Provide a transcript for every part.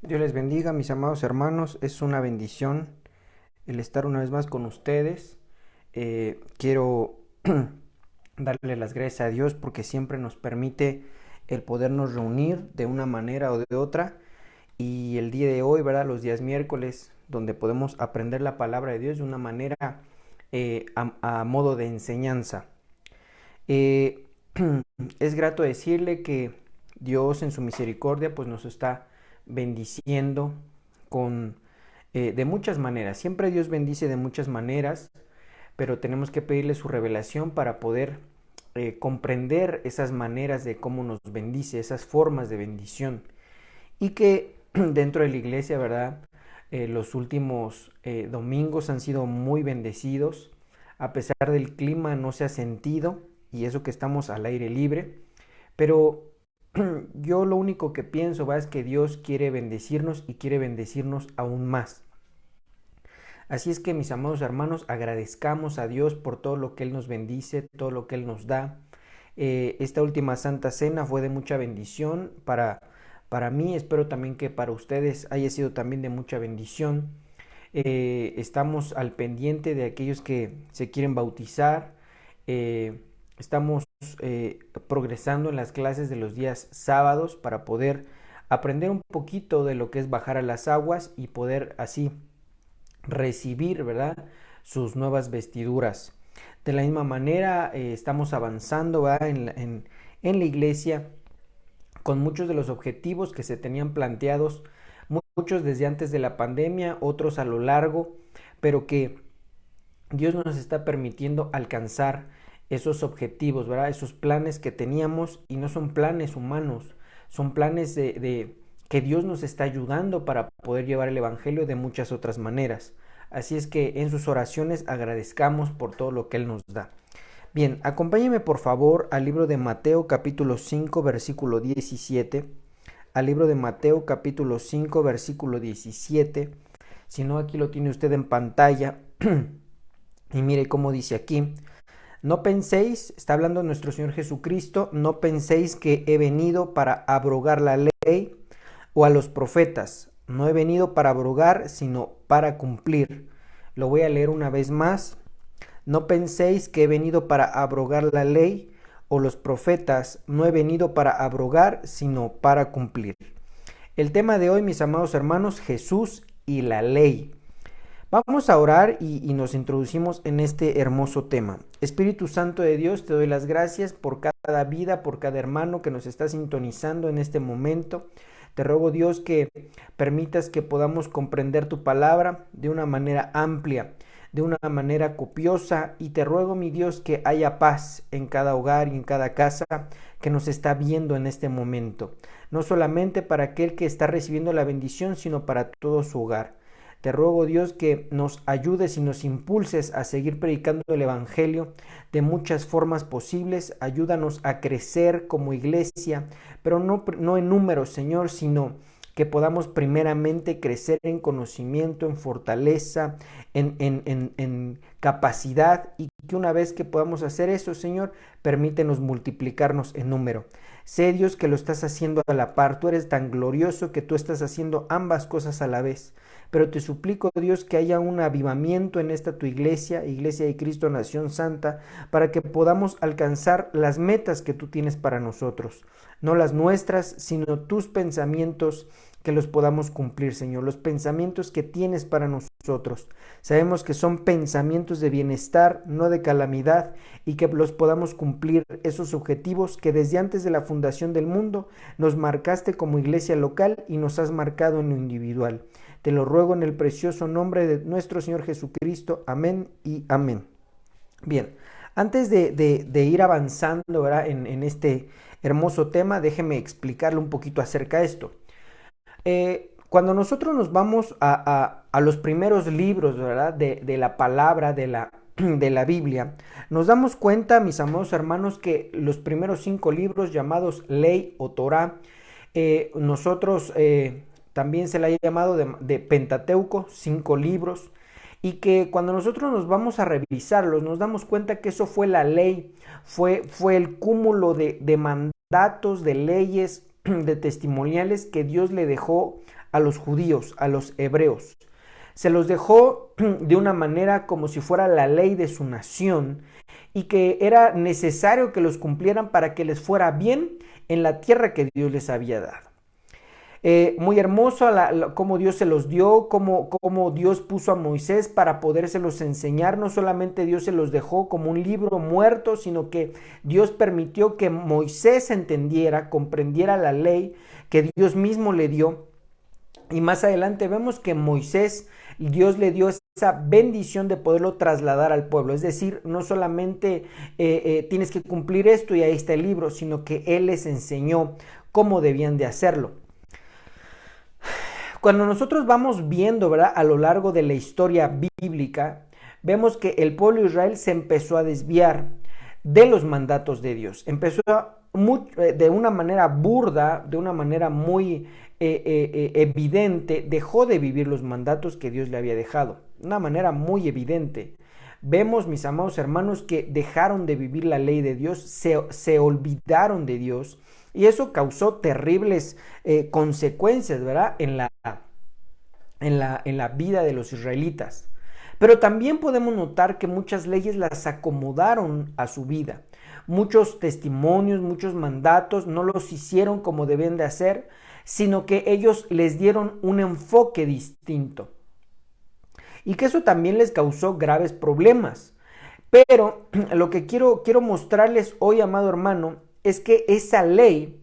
Dios les bendiga, mis amados hermanos. Es una bendición el estar una vez más con ustedes. Quiero darle las gracias a Dios porque siempre nos permite el podernos reunir de una manera o de otra. Y el día de hoy, ¿verdad? Los días miércoles, donde podemos aprender la palabra de Dios de una manera a modo de enseñanza. Eh, es grato decirle que Dios en su misericordia pues nos está bendiciendo con de muchas maneras. Siempre Dios bendice de muchas maneras, pero tenemos que pedirle su revelación para poder comprender esas maneras de cómo nos bendice, esas formas de bendición. Y que dentro de la iglesia, ¿verdad? Los últimos domingos han sido muy bendecidos. A pesar del clima no se ha sentido, y eso que estamos al aire libre, pero yo lo único que pienso es que Dios quiere bendecirnos y quiere bendecirnos aún más. Así es que mis amados hermanos, agradezcamos a Dios por todo lo que Él nos bendice, todo lo que Él nos da. Esta última Santa Cena fue de mucha bendición para mí, espero también que para ustedes haya sido también de mucha bendición. Estamos al pendiente de aquellos que se quieren bautizar. Estamos progresando en las clases de los días sábados para poder aprender un poquito de lo que es bajar a las aguas y poder así recibir, ¿verdad? Sus nuevas vestiduras. De la misma manera, estamos avanzando, ¿verdad? En la iglesia con muchos de los objetivos que se tenían planteados, muchos desde antes de la pandemia, otros a lo largo, pero que Dios nos está permitiendo alcanzar esos objetivos, ¿verdad? Esos planes que teníamos, y no son planes humanos, son planes de que Dios nos está ayudando para poder llevar el Evangelio de muchas otras maneras. Así es que en sus oraciones agradezcamos por todo lo que Él nos da. Bien, acompáñenme por favor al libro de Mateo capítulo 5 versículo 17. Al libro de Mateo capítulo 5 versículo 17. Si no, aquí lo tiene usted en pantalla. Y mire cómo dice aquí: no penséis, está hablando nuestro Señor Jesucristo, no penséis que he venido para abrogar la ley o a los profetas. No he venido para abrogar, sino para cumplir. Lo voy a leer una vez más. No penséis que he venido para abrogar la ley o los profetas. No he venido para abrogar, sino para cumplir. El tema de hoy, mis amados hermanos, Jesús y la ley. Vamos a orar y nos introducimos en este hermoso tema. Espíritu Santo de Dios, te doy las gracias por cada vida, por cada hermano que nos está sintonizando en este momento. Te ruego, Dios, que permitas que podamos comprender tu palabra de una manera amplia, de una manera copiosa, y te ruego, mi Dios, que haya paz en cada hogar y en cada casa que nos está viendo en este momento. No solamente para aquel que está recibiendo la bendición, sino para todo su hogar. Te ruego, Dios, que nos ayudes y nos impulses a seguir predicando el Evangelio de muchas formas posibles. Ayúdanos a crecer como iglesia, pero no en números, Señor, sino que podamos primeramente crecer en conocimiento, en fortaleza, en capacidad, y que una vez que podamos hacer eso, Señor, permítenos multiplicarnos en número. Sé, Dios, que lo estás haciendo a la par. Tú eres tan glorioso que tú estás haciendo ambas cosas a la vez. Pero te suplico, Dios, que haya un avivamiento en esta tu iglesia, Iglesia de Cristo Nación Santa, para que podamos alcanzar las metas que tú tienes para nosotros. No las nuestras, sino tus pensamientos, que los podamos cumplir, Señor. Los pensamientos que tienes para nosotros. Sabemos que son pensamientos de bienestar, no de calamidad, y que los podamos cumplir esos objetivos que desde antes de la fundación del mundo nos marcaste como iglesia local y nos has marcado en lo individual. Te lo ruego en el precioso nombre de nuestro Señor Jesucristo. Amén y amén. Bien, antes de ir avanzando, ¿verdad? En este hermoso tema, déjeme explicarle un poquito acerca de esto. Cuando nosotros nos vamos a los primeros libros, ¿verdad? De la palabra, de la Biblia, nos damos cuenta, mis amados hermanos, que los primeros 5 libros llamados Ley o Torá, nosotros también se le ha llamado de Pentateuco, 5 libros, y que cuando nosotros nos vamos a revisarlos, nos damos cuenta que eso fue la ley, fue el cúmulo de mandatos, de leyes, de testimoniales que Dios le dejó a los judíos, a los hebreos. Se los dejó de una manera como si fuera la ley de su nación y que era necesario que los cumplieran para que les fuera bien en la tierra que Dios les había dado. Muy hermoso cómo Dios se los dio, cómo Dios puso a Moisés para podérselos enseñar. No solamente Dios se los dejó como un libro muerto, sino que Dios permitió que Moisés entendiera, comprendiera la ley que Dios mismo le dio. Y más adelante vemos que Moisés, Dios le dio esa bendición de poderlo trasladar al pueblo. Es decir, no solamente tienes que cumplir esto y ahí está el libro, sino que Él les enseñó cómo debían de hacerlo. Cuando nosotros vamos viendo, ¿verdad?, a lo largo de la historia bíblica, vemos que el pueblo de Israel se empezó a desviar de los mandatos de Dios. Empezó de una manera burda, de una manera muy evidente, dejó de vivir los mandatos que Dios le había dejado. De una manera muy evidente. Vemos, mis amados hermanos, que dejaron de vivir la ley de Dios, se olvidaron de Dios. Y eso causó terribles consecuencias, ¿verdad?, en la vida de los israelitas. Pero también podemos notar que muchas leyes las acomodaron a su vida. Muchos testimonios, muchos mandatos no los hicieron como deben de hacer, sino que ellos les dieron un enfoque distinto. Y que eso también les causó graves problemas. Pero lo que quiero mostrarles hoy, amado hermano, es que esa ley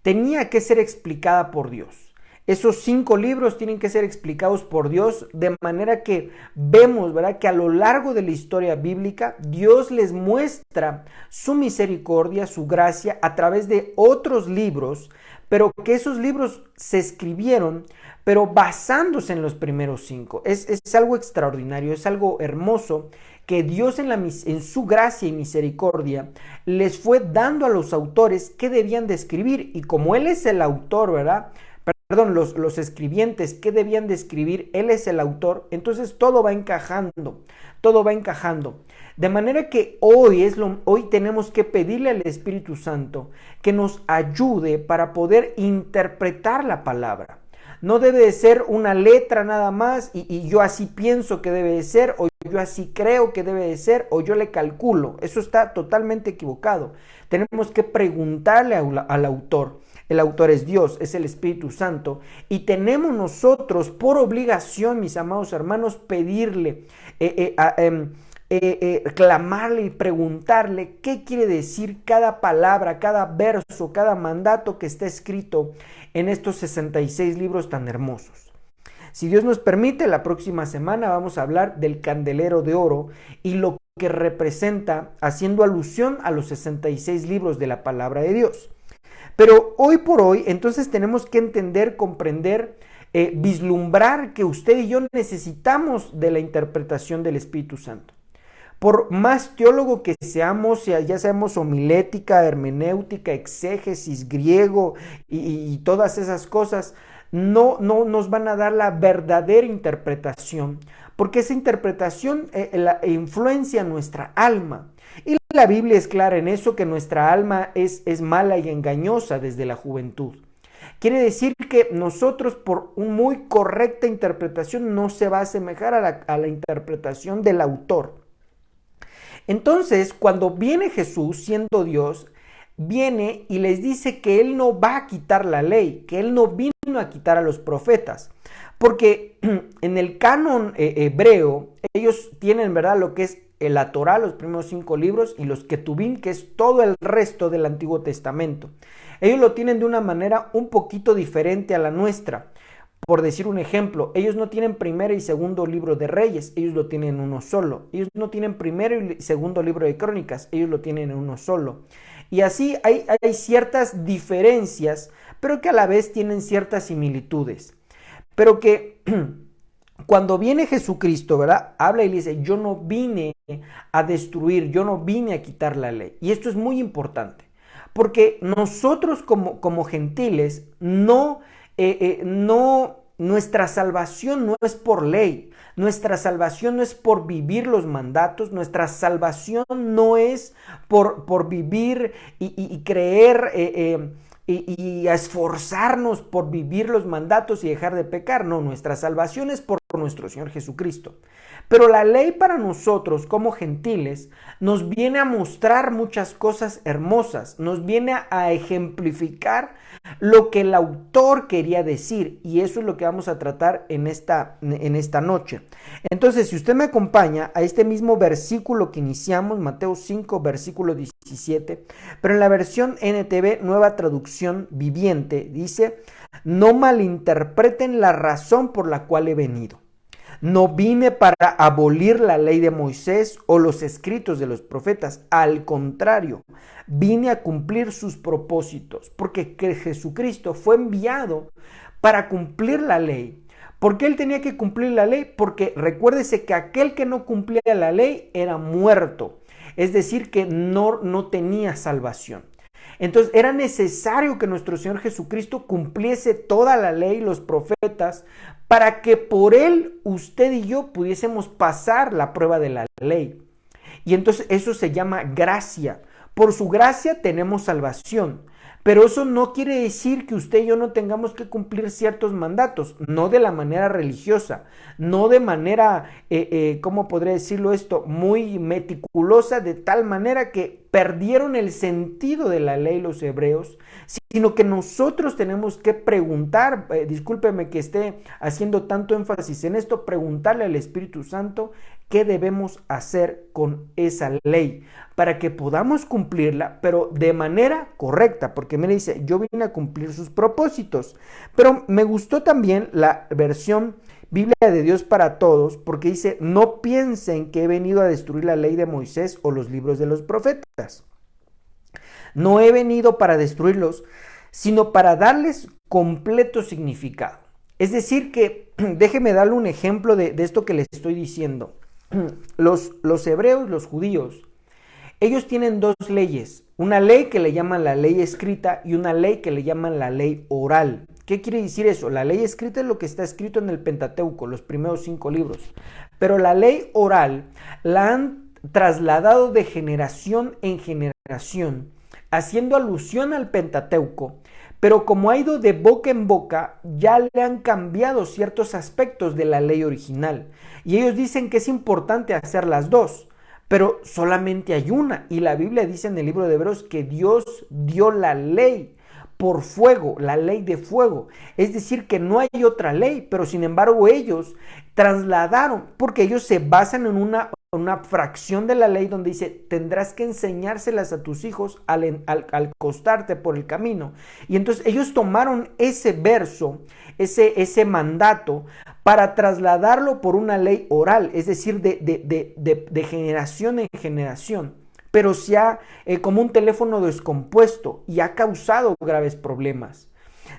tenía que ser explicada por Dios. Esos 5 libros tienen que ser explicados por Dios, de manera que vemos, ¿verdad?, que a lo largo de la historia bíblica Dios les muestra su misericordia, su gracia a través de otros libros, pero que esos libros se escribieron, pero basándose en los primeros 5. Es algo extraordinario, es algo hermoso que Dios en su gracia y misericordia les fue dando a los autores qué debían de escribir. Y como Él es el autor, ¿verdad?, perdón, los escribientes qué debían de escribir, Él es el autor, entonces todo va encajando, todo va encajando. De manera que hoy tenemos que pedirle al Espíritu Santo que nos ayude para poder interpretar la palabra. No debe de ser una letra nada más y yo así pienso que debe de ser, o yo así creo que debe de ser, o yo le calculo. Eso está totalmente equivocado. Tenemos que preguntarle al autor. El autor es Dios, es el Espíritu Santo, y tenemos nosotros por obligación, mis amados hermanos, pedirle, clamarle y preguntarle qué quiere decir cada palabra, cada verso, cada mandato que está escrito en estos 66 libros tan hermosos. Si Dios nos permite, la próxima semana vamos a hablar del candelero de oro y lo que representa, haciendo alusión a los 66 libros de la palabra de Dios. Pero hoy por hoy, entonces tenemos que entender, comprender, vislumbrar que usted y yo necesitamos de la interpretación del Espíritu Santo. Por más teólogo que seamos, ya seamos homilética, hermenéutica, exégesis, griego y todas esas cosas, no nos van a dar la verdadera interpretación, porque esa interpretación influencia nuestra alma. Y la Biblia es clara en eso, que nuestra alma es mala y engañosa desde la juventud. Quiere decir que nosotros, por una muy correcta interpretación, no se va a asemejar a la interpretación del autor. Entonces, cuando viene Jesús, siendo Dios, viene y les dice que Él no va a quitar la ley, que Él no vino a quitar a los profetas. Porque en el canon hebreo, ellos tienen, ¿verdad?, lo que es la Torá, los primeros 5 libros, y los Ketubim, que es todo el resto del Antiguo Testamento. Ellos lo tienen de una manera un poquito diferente a la nuestra. Por decir un ejemplo, ellos no tienen primero y segundo libro de Reyes, ellos lo tienen en uno solo. Ellos no tienen primero y segundo libro de Crónicas, ellos lo tienen en uno solo. Y así hay ciertas diferencias, pero que a la vez tienen ciertas similitudes. Pero que cuando viene Jesucristo, ¿verdad?, habla y dice, yo no vine a destruir, yo no vine a quitar la ley. Y esto es muy importante, porque nosotros como gentiles, nuestra salvación no es por ley, nuestra salvación no es por vivir los mandatos, nuestra salvación no es por vivir y creer y a esforzarnos por vivir los mandatos y dejar de pecar. No, nuestra salvación es por nuestro Señor Jesucristo. Pero la ley para nosotros como gentiles nos viene a mostrar muchas cosas hermosas, nos viene a ejemplificar lo que el autor quería decir, y eso es lo que vamos a tratar en esta noche. Entonces, si usted me acompaña a este mismo versículo que iniciamos, Mateo 5, versículo 17, pero en la versión NTV, Nueva Traducción Viviente, dice: no malinterpreten la razón por la cual he venido. No vine para abolir la ley de Moisés o los escritos de los profetas. Al contrario, vine a cumplir sus propósitos, porque Jesucristo fue enviado para cumplir la ley. ¿Por qué él tenía que cumplir la ley? Porque recuérdese que aquel que no cumplía la ley era muerto, es decir, que no tenía salvación. Entonces era necesario que nuestro Señor Jesucristo cumpliese toda la ley, los profetas, para que por él usted y yo pudiésemos pasar la prueba de la ley. Y entonces eso se llama gracia. Por su gracia tenemos salvación. Pero eso no quiere decir que usted y yo no tengamos que cumplir ciertos mandatos, no de la manera religiosa, no de manera, ¿cómo podría decirlo esto? Muy meticulosa, de tal manera que perdieron el sentido de la ley los hebreos, sino que nosotros tenemos que preguntar, discúlpeme que esté haciendo tanto énfasis en esto, preguntarle al Espíritu Santo qué debemos hacer con esa ley para que podamos cumplirla, pero de manera correcta, porque me dice, yo vine a cumplir sus propósitos. Pero me gustó también la versión Biblia de Dios para Todos, porque dice, no piensen que he venido a destruir la ley de Moisés o los libros de los profetas. No he venido para destruirlos, sino para darles completo significado. Es decir que, déjeme darle un ejemplo de esto que les estoy diciendo. Los hebreos, los judíos, ellos tienen dos leyes, una ley que le llaman la ley escrita y una ley que le llaman la ley oral. ¿Qué quiere decir eso? La ley escrita es lo que está escrito en el Pentateuco, los primeros 5 libros, pero la ley oral la han trasladado de generación en generación, haciendo alusión al Pentateuco, pero como ha ido de boca en boca, ya le han cambiado ciertos aspectos de la ley original, y ellos dicen que es importante hacer las dos. Pero solamente hay una, y la Biblia dice en el libro de Hebreos que Dios dio la ley por fuego, la ley de fuego. Es decir, que no hay otra ley, pero sin embargo ellos trasladaron, porque ellos se basan en una fracción de la ley donde dice, tendrás que enseñárselas a tus hijos al acostarte por el camino. Y entonces ellos tomaron ese verso, ese mandato, para trasladarlo por una ley oral, es decir, de generación en generación, pero se ha como un teléfono descompuesto y ha causado graves problemas.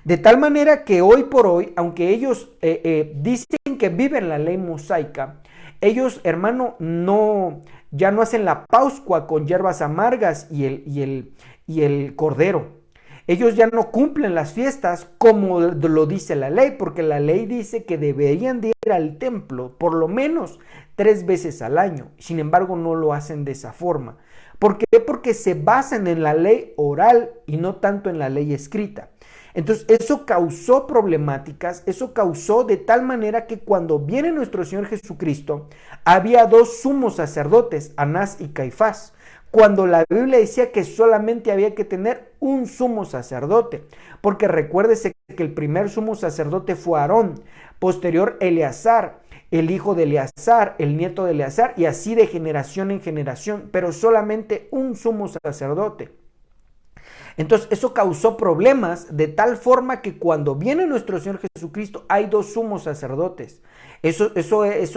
De tal manera que hoy por hoy, aunque ellos dicen que viven la ley mosaica, ellos, hermano, ya no hacen la Pascua con hierbas amargas y el cordero. Ellos ya no cumplen las fiestas como lo dice la ley, porque la ley dice que deberían de ir al templo por lo menos 3 veces al año. Sin embargo, no lo hacen de esa forma. ¿Por qué? Porque se basan en la ley oral y no tanto en la ley escrita. Entonces, eso causó problemáticas, eso causó de tal manera que cuando viene nuestro Señor Jesucristo, había 2 sumos sacerdotes, Anás y Caifás, cuando la Biblia decía que solamente había que tener un sumo sacerdote, porque recuérdese que el primer sumo sacerdote fue Aarón, posterior Eleazar, el hijo de Eleazar, el nieto de Eleazar, y así de generación en generación, pero solamente un sumo sacerdote. Entonces eso causó problemas de tal forma que cuando viene nuestro Señor Jesucristo hay 2 sumos sacerdotes. Eso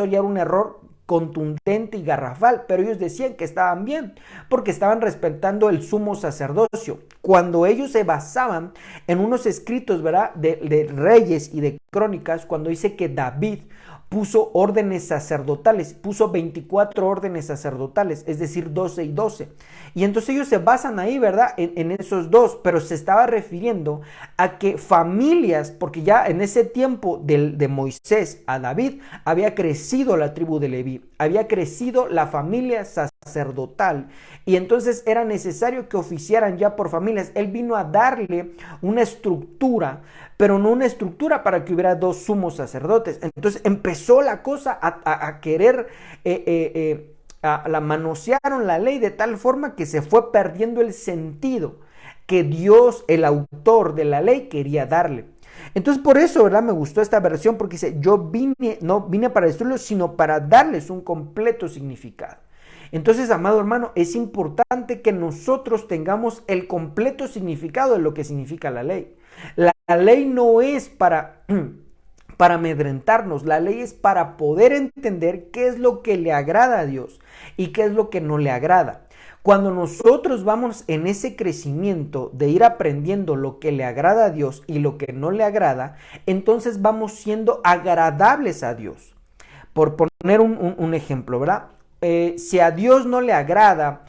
ya era un error contundente y garrafal, pero ellos decían que estaban bien, porque estaban respetando el sumo sacerdocio, cuando ellos se basaban en unos escritos, ¿verdad?, de Reyes y de Crónicas, cuando dice que David puso órdenes sacerdotales, puso 24 órdenes sacerdotales, es decir, 12 y 12. Y entonces ellos se basan ahí, ¿verdad?, en esos 2, pero se estaba refiriendo a que familias, porque ya en ese tiempo de Moisés a David, había crecido la tribu de Leví, había crecido la familia sacerdotal sacerdotal, y entonces era necesario que oficiaran ya por familias. Él vino a darle una estructura, pero no una estructura para que hubiera dos sumos sacerdotes. Entonces empezó la cosa a querer, la manosearon la ley de tal forma que se fue perdiendo el sentido que Dios, el autor de la ley, quería darle. Entonces por eso, ¿verdad? Me gustó esta versión, porque dice, yo no vine para destruirlos, sino para darles un completo significado. Entonces, amado hermano, es importante que nosotros tengamos el completo significado de lo que significa la ley. La ley no es para amedrentarnos, la ley es para poder entender qué es lo que le agrada a Dios y qué es lo que no le agrada. Cuando nosotros vamos en ese crecimiento de ir aprendiendo lo que le agrada a Dios y lo que no le agrada, entonces vamos siendo agradables a Dios. Por poner un ejemplo, ¿verdad? Si a Dios no le agrada,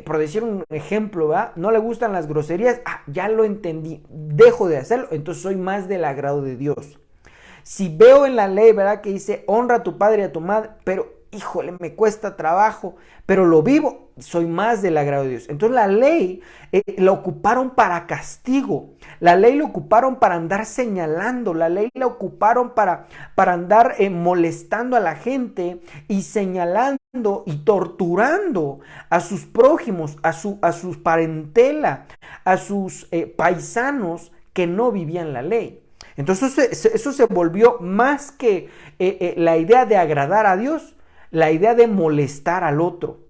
por decir un ejemplo, ¿verdad? No le gustan las groserías, ya lo entendí, dejo de hacerlo, entonces soy más del agrado de Dios. Si veo en la ley, ¿verdad? Que dice, honra a tu padre y a tu madre, pero híjole, me cuesta trabajo, pero lo vivo, soy más del agrado de Dios. Entonces la ley la ocuparon para castigo, la ley la ocuparon para andar señalando, la ley la ocuparon para andar molestando a la gente y señalando y torturando a sus prójimos, a sus parentela, a sus paisanos que no vivían la ley. Entonces eso se volvió más que la idea de agradar a Dios, la idea de molestar al otro.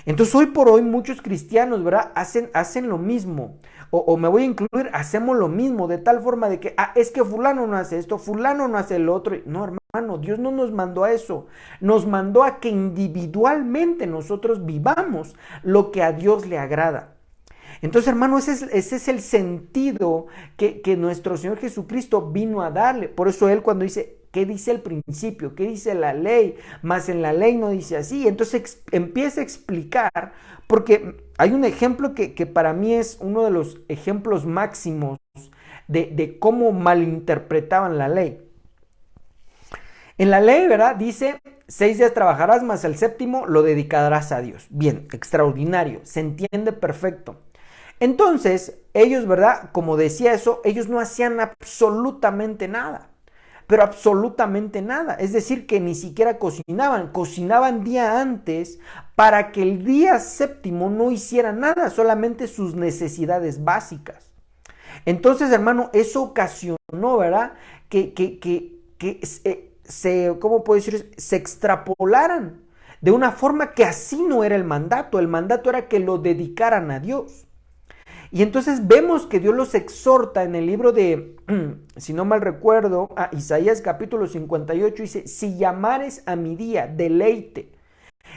Entonces hoy por hoy muchos cristianos, ¿verdad? Hacen lo mismo. O me voy a incluir, hacemos lo mismo, de tal forma de que, es que fulano no hace esto, fulano no hace lo otro. No, hermano, Dios no nos mandó a eso. Nos mandó a que individualmente nosotros vivamos lo que a Dios le agrada. Entonces, hermano, ese es el sentido que nuestro Señor Jesucristo vino a darle. Por eso Él, cuando dice, ¿qué dice el principio? ¿Qué dice la ley? Mas en la ley no dice así. Entonces empieza a explicar, porque hay un ejemplo que para mí es uno de los ejemplos máximos de cómo malinterpretaban la ley. En la ley, ¿verdad? Dice, 6 días trabajarás, mas el séptimo lo dedicarás a Dios. Bien, extraordinario, se entiende perfecto. Entonces, ellos, ¿verdad? Como decía eso, ellos no hacían absolutamente nada, pero absolutamente nada. Es decir, que ni siquiera cocinaban día antes para que el día séptimo no hicieran nada, solamente sus necesidades básicas. Entonces, hermano, eso ocasionó, ¿verdad? ¿Cómo puedo decir? Se extrapolaran de una forma que así no era el mandato. El mandato era que lo dedicaran a Dios. Y entonces vemos que Dios los exhorta en el libro de, si no mal recuerdo, Isaías capítulo 58, dice, si llamares a mi día, deleite.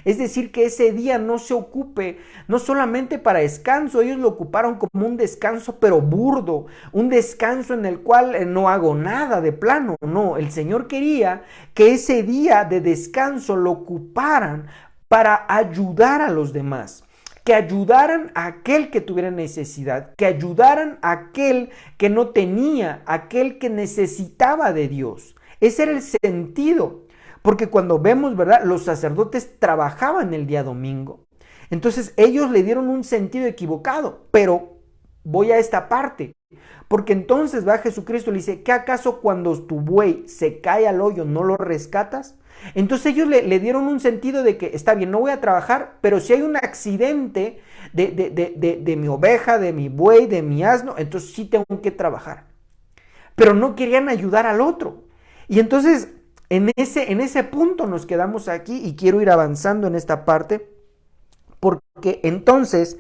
Es decir, que ese día no se ocupe, no solamente para descanso, ellos lo ocuparon como un descanso, pero burdo, un descanso en el cual no hago nada de plano. No, el Señor quería que ese día de descanso lo ocuparan para ayudar a los demás, que ayudaran a aquel que tuviera necesidad, que ayudaran a aquel que no tenía, aquel que necesitaba de Dios. Ese era el sentido, porque cuando vemos, ¿verdad? Los sacerdotes trabajaban el día domingo. Entonces ellos le dieron un sentido equivocado, pero voy a esta parte, porque entonces va Jesucristo y le dice, ¿qué acaso cuando tu buey se cae al hoyo no lo rescatas? Entonces ellos le dieron un sentido de que está bien, no voy a trabajar, pero si hay un accidente de mi oveja, de mi buey, de mi asno, entonces sí tengo que trabajar. Pero no querían ayudar al otro. Y entonces en ese punto nos quedamos aquí y quiero ir avanzando en esta parte, porque entonces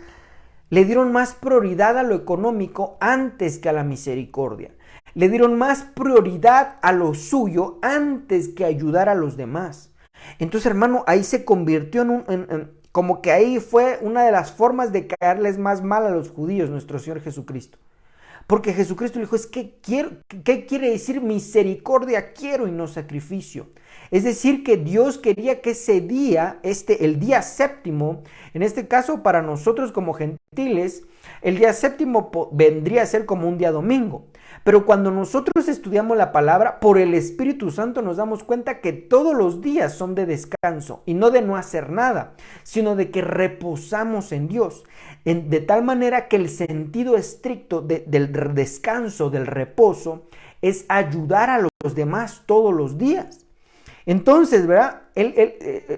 le dieron más prioridad a lo económico antes que a la misericordia. Le dieron más prioridad a lo suyo antes que ayudar a los demás. Entonces, hermano, ahí se convirtió como que ahí fue una de las formas de caerles más mal a los judíos, nuestro Señor Jesucristo. Porque Jesucristo le dijo, ¿qué quiere decir misericordia quiero y no sacrificio? Es decir, que Dios quería que ese día, el día séptimo, en este caso para nosotros como gentiles, gentiles, el día séptimo vendría a ser como un día domingo. Pero cuando nosotros estudiamos la palabra, por el Espíritu Santo nos damos cuenta que todos los días son de descanso y no de no hacer nada, sino de que reposamos en Dios. De tal manera que el sentido estricto del descanso, del reposo, es ayudar a los demás todos los días. Entonces, ¿verdad?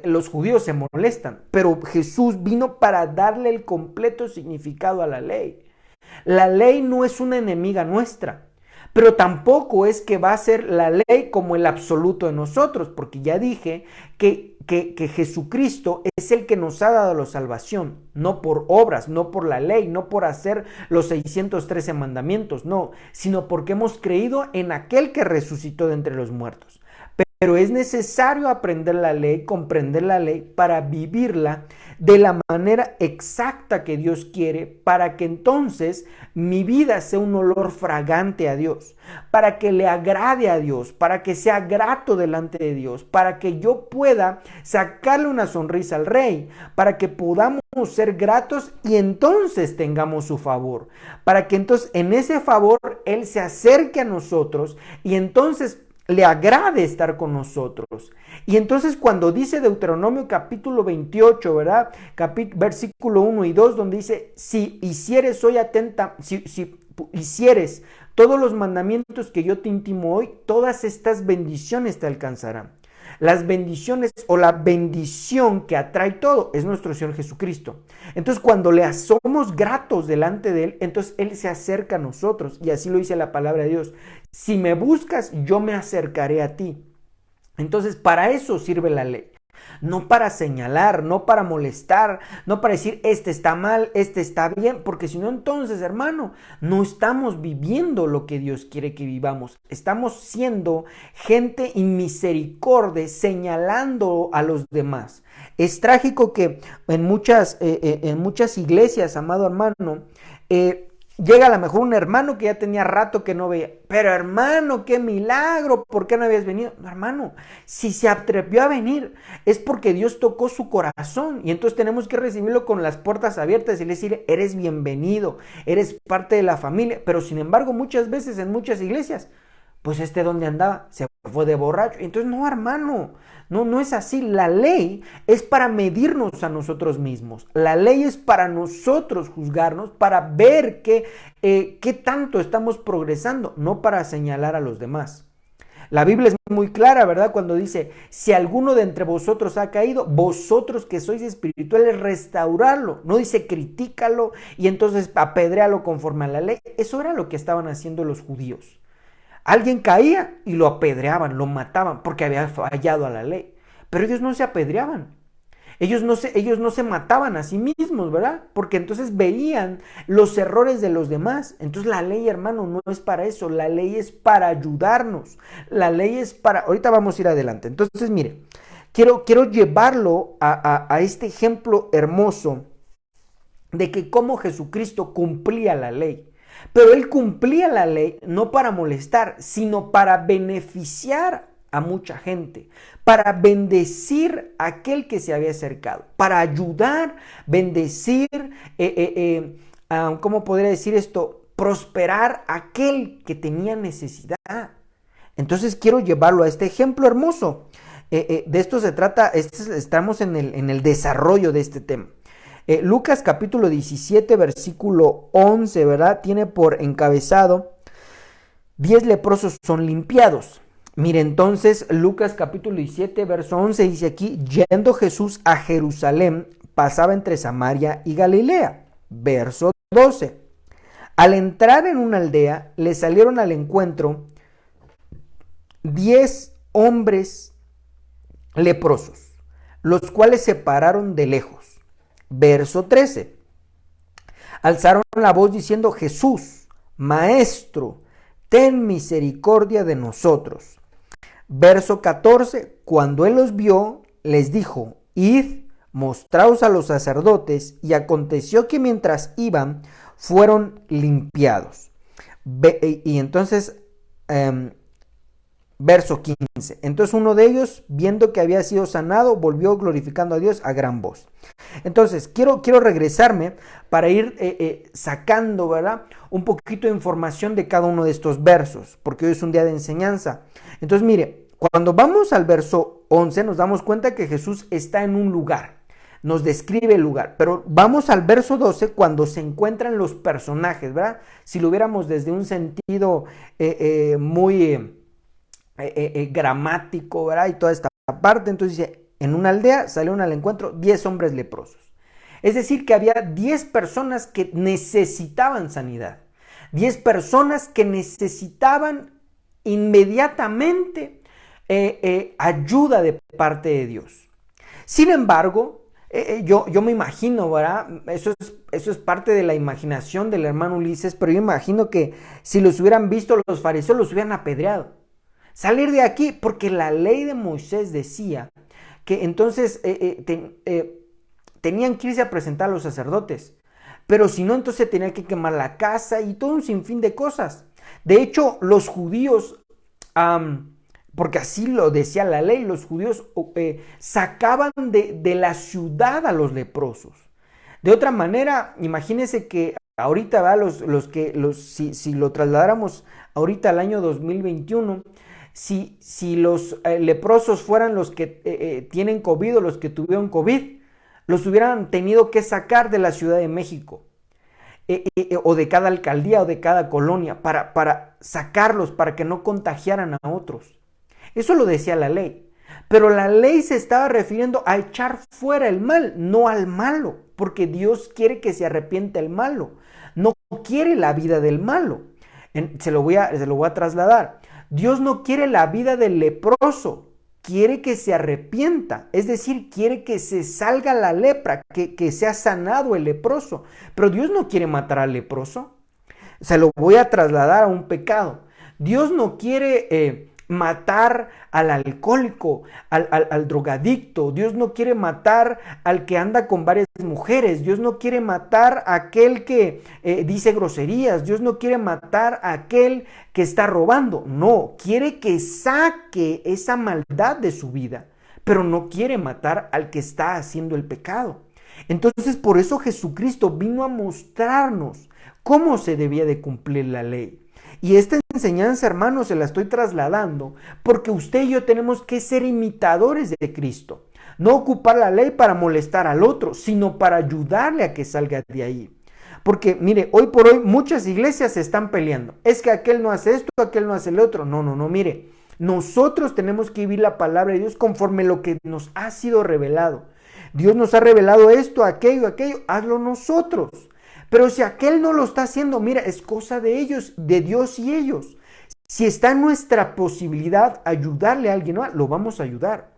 Los judíos se molestan, pero Jesús vino para darle el completo significado a la ley. La ley no es una enemiga nuestra, pero tampoco es que va a ser la ley como el absoluto de nosotros, porque ya dije que Jesucristo es el que nos ha dado la salvación, no por obras, no por la ley, no por hacer los 613 mandamientos, no, sino porque hemos creído en aquel que resucitó de entre los muertos. Pero es necesario aprender la ley, comprender la ley para vivirla de la manera exacta que Dios quiere, para que entonces mi vida sea un olor fragante a Dios, para que le agrade a Dios, para que sea grato delante de Dios, para que yo pueda sacarle una sonrisa al Rey, para que podamos ser gratos y entonces tengamos su favor, para que entonces en ese favor Él se acerque a nosotros y entonces le agrade estar con nosotros. Y entonces cuando dice Deuteronomio capítulo 28, ¿verdad? Versículo 1 y 2, donde dice, si hicieres hoy atenta, si hicieres todos los mandamientos que yo te intimo hoy, todas estas bendiciones te alcanzarán. Las bendiciones o la bendición que atrae todo es nuestro Señor Jesucristo. Entonces cuando le somos gratos delante de Él, entonces Él se acerca a nosotros y así lo dice la palabra de Dios. Si me buscas, yo me acercaré a ti. Entonces para eso sirve la ley. No para señalar, no para molestar, no para decir este está mal, este está bien, porque si no entonces, hermano, no estamos viviendo lo que Dios quiere que vivamos. Estamos siendo gente inmisericordia, señalando a los demás. Es trágico que en muchas iglesias, amado hermano, llega a lo mejor un hermano que ya tenía rato que no veía. Pero hermano, qué milagro, ¿por qué no habías venido? No, hermano, si se atrevió a venir es porque Dios tocó su corazón y entonces tenemos que recibirlo con las puertas abiertas y decirle, eres bienvenido, eres parte de la familia. Pero sin embargo, muchas veces en muchas iglesias, pues ¿dónde andaba? Se fue de borracho. Entonces, no, hermano, no es así. La ley es para medirnos a nosotros mismos. La ley es para nosotros juzgarnos, para ver qué tanto estamos progresando, no para señalar a los demás. La Biblia es muy clara, ¿verdad? Cuando dice, si alguno de entre vosotros ha caído, vosotros que sois espirituales, restaurarlo. No dice critícalo y entonces apedréalo conforme a la ley. Eso era lo que estaban haciendo los judíos. Alguien caía y lo apedreaban, lo mataban porque había fallado a la ley. Pero ellos no se apedreaban. Ellos no se mataban a sí mismos, ¿verdad? Porque entonces veían los errores de los demás. Entonces la ley, hermano, no es para eso. La ley es para ayudarnos. La ley es para... Ahorita vamos a ir adelante. Entonces, mire, quiero llevarlo a este ejemplo hermoso de que cómo Jesucristo cumplía la ley. Pero Él cumplía la ley no para molestar, sino para beneficiar a mucha gente, para bendecir a aquel que se había acercado, para ayudar, bendecir, ¿cómo podría decir esto? Prosperar a aquel que tenía necesidad. Entonces quiero llevarlo a este ejemplo hermoso. De esto se trata, estamos en el desarrollo de este tema. Lucas capítulo 17, versículo 11, ¿verdad? Tiene por encabezado, 10 leprosos son limpiados. Mire, entonces, Lucas capítulo 17, verso 11, dice aquí, yendo Jesús a Jerusalén, pasaba entre Samaria y Galilea. Verso 12, al entrar en una aldea, le salieron al encuentro 10 hombres leprosos, los cuales se pararon de lejos. Verso 13. Alzaron la voz diciendo, Jesús, Maestro, ten misericordia de nosotros. Verso 14. Cuando él los vio, les dijo, id, mostraos a los sacerdotes, y aconteció que mientras iban, fueron limpiados. Y entonces, Verso 15. Entonces uno de ellos, viendo que había sido sanado, volvió glorificando a Dios a gran voz. Entonces, quiero regresarme para ir sacando, ¿verdad?, un poquito de información de cada uno de estos versos, porque hoy es un día de enseñanza. Entonces, mire, cuando vamos al verso 11, nos damos cuenta que Jesús está en un lugar, nos describe el lugar, pero vamos al verso 12 cuando se encuentran los personajes, ¿verdad? Si lo viéramos desde un sentido muy gramático, ¿verdad? Y toda esta parte, entonces dice, en una aldea salieron al encuentro 10 hombres leprosos. Es decir, que había 10 personas que necesitaban sanidad, 10 personas que necesitaban inmediatamente ayuda de parte de Dios. Sin embargo, yo me imagino, ¿verdad? Eso es parte de la imaginación del hermano Ulises, pero yo imagino que si los hubieran visto los fariseos, los hubieran apedreado. Salir de aquí, porque la ley de Moisés decía que entonces tenían que irse a presentar a los sacerdotes, pero si no, entonces tenían que quemar la casa y todo un sinfín de cosas. De hecho, los judíos, porque así lo decía la ley, los judíos sacaban de la ciudad a los leprosos. De otra manera, imagínense que ahorita, ¿va? Si lo trasladáramos ahorita al año 2021, si los leprosos fueran los que tienen COVID o los que tuvieron COVID, los hubieran tenido que sacar de la Ciudad de México, o de cada alcaldía o de cada colonia, para sacarlos, para que no contagiaran a otros. Eso lo decía la ley. Pero la ley se estaba refiriendo a echar fuera el mal, no al malo, porque Dios quiere que se arrepienta el malo, no quiere la vida del malo. Se lo voy a trasladar. Dios no quiere la vida del leproso, quiere que se arrepienta, es decir, quiere que se salga la lepra, que sea sanado el leproso. Pero Dios no quiere matar al leproso, se lo voy a trasladar a un pecado. Dios no quiere matar al alcohólico, al drogadicto. Dios no quiere matar al que anda con varias mujeres. Dios no quiere matar a aquel que dice groserías. Dios no quiere matar a aquel que está robando. No, quiere que saque esa maldad de su vida, pero no quiere matar al que está haciendo el pecado. Entonces, por eso Jesucristo vino a mostrarnos cómo se debía de cumplir la ley. Y esta enseñanza, hermanos, se la estoy trasladando porque usted y yo tenemos que ser imitadores de Cristo. No ocupar la ley para molestar al otro, sino para ayudarle a que salga de ahí. Porque, mire, hoy por hoy muchas iglesias se están peleando. Es que aquel no hace esto, aquel no hace el otro. No, mire. Nosotros tenemos que vivir la palabra de Dios conforme lo que nos ha sido revelado. Dios nos ha revelado esto, aquello, hazlo nosotros. Pero si aquel no lo está haciendo, mira, es cosa de ellos, de Dios y ellos. Si está en nuestra posibilidad ayudarle a alguien, ¿no?, lo vamos a ayudar.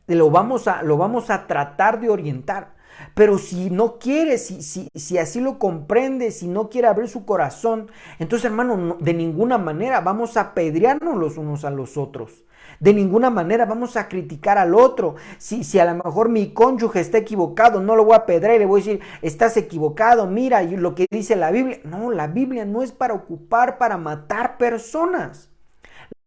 Lo vamos a tratar de orientar. Pero si no quiere, si así lo comprende, si no quiere abrir su corazón, entonces, hermano, de ninguna manera vamos a apedrearnos los unos a los otros. De ninguna manera vamos a criticar al otro. Si a lo mejor mi cónyuge está equivocado, no lo voy a apedrear y le voy a decir, estás equivocado, mira lo que dice la Biblia. No, la Biblia no es para para matar personas.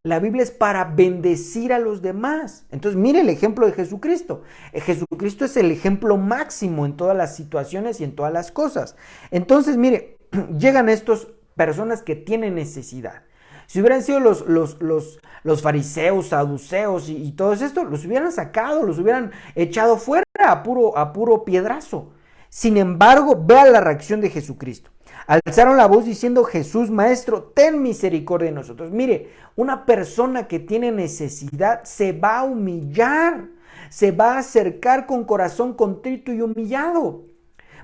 La Biblia es para bendecir a los demás. Entonces, mire el ejemplo de Jesucristo. Jesucristo es el ejemplo máximo en todas las situaciones y en todas las cosas. Entonces, mire, llegan estas personas que tienen necesidad. Si hubieran sido los fariseos, saduceos y todo esto, los hubieran sacado, los hubieran echado fuera a puro piedrazo. Sin embargo, vea la reacción de Jesucristo. Alzaron la voz diciendo, Jesús, Maestro, ten misericordia de nosotros. Mire, una persona que tiene necesidad se va a humillar, se va a acercar con corazón contrito y humillado.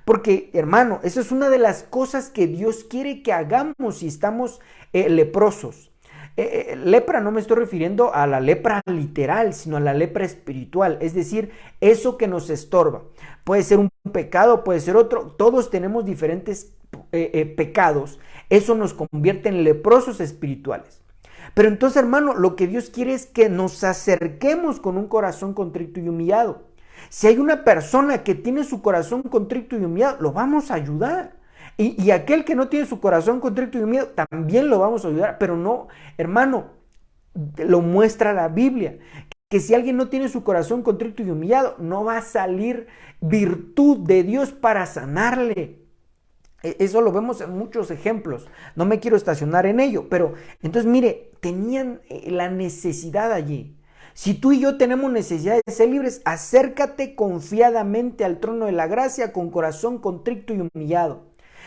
Porque, hermano, esa es una de las cosas que Dios quiere que hagamos si estamos leprosos. Lepra no me estoy refiriendo a la lepra literal, sino a la lepra espiritual, es decir, eso que nos estorba. Puede ser un pecado, puede ser otro, todos tenemos diferentes pecados, eso nos convierte en leprosos espirituales. Pero entonces, hermano, lo que Dios quiere es que nos acerquemos con un corazón contrito y humillado. Si hay una persona que tiene su corazón contrito y humillado, lo vamos a ayudar. Y aquel que no tiene su corazón contrito y humillado, también lo vamos a ayudar. Pero no, hermano, lo muestra la Biblia, que si alguien no tiene su corazón contrito y humillado, no va a salir virtud de Dios para sanarle. Eso lo vemos en muchos ejemplos. No me quiero estacionar en ello, pero entonces mire, tenían la necesidad allí. Si tú y yo tenemos necesidad de ser libres, acércate confiadamente al trono de la gracia con corazón contrito y humillado.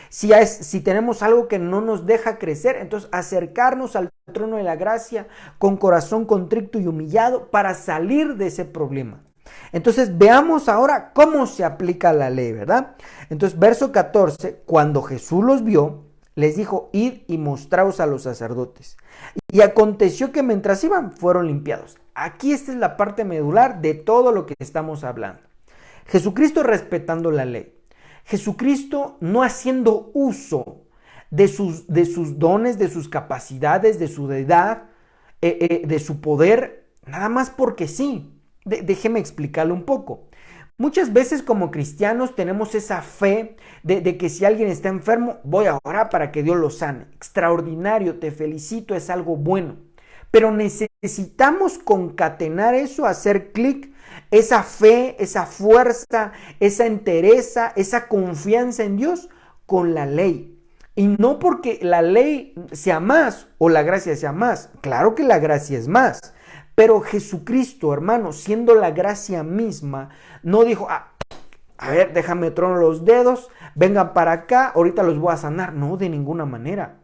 Si tenemos algo que no nos deja crecer, entonces acercarnos al trono de la gracia con corazón contrito y humillado para salir de ese problema. Entonces veamos ahora cómo se aplica la ley, ¿verdad? Entonces verso 14, cuando Jesús los vio, les dijo, id y mostraos a los sacerdotes. Y aconteció que mientras iban, fueron limpiados. Aquí esta es la parte medular de todo lo que estamos hablando. Jesucristo respetando la ley. Jesucristo no haciendo uso de sus dones, de sus capacidades, de su deidad, de su poder, nada más porque sí. Déjeme explicarle un poco. Muchas veces como cristianos tenemos esa fe de que si alguien está enfermo, voy a orar para que Dios lo sane. Extraordinario, te felicito, es algo bueno. Pero necesitamos concatenar eso, hacer clic, esa fe, esa fuerza, esa entereza, esa confianza en Dios con la ley. Y no porque la ley sea más o la gracia sea más. Claro que la gracia es más. Pero Jesucristo, hermano, siendo la gracia misma, no dijo, a ver, déjame tronar los dedos, vengan para acá, ahorita los voy a sanar. No, de ninguna manera.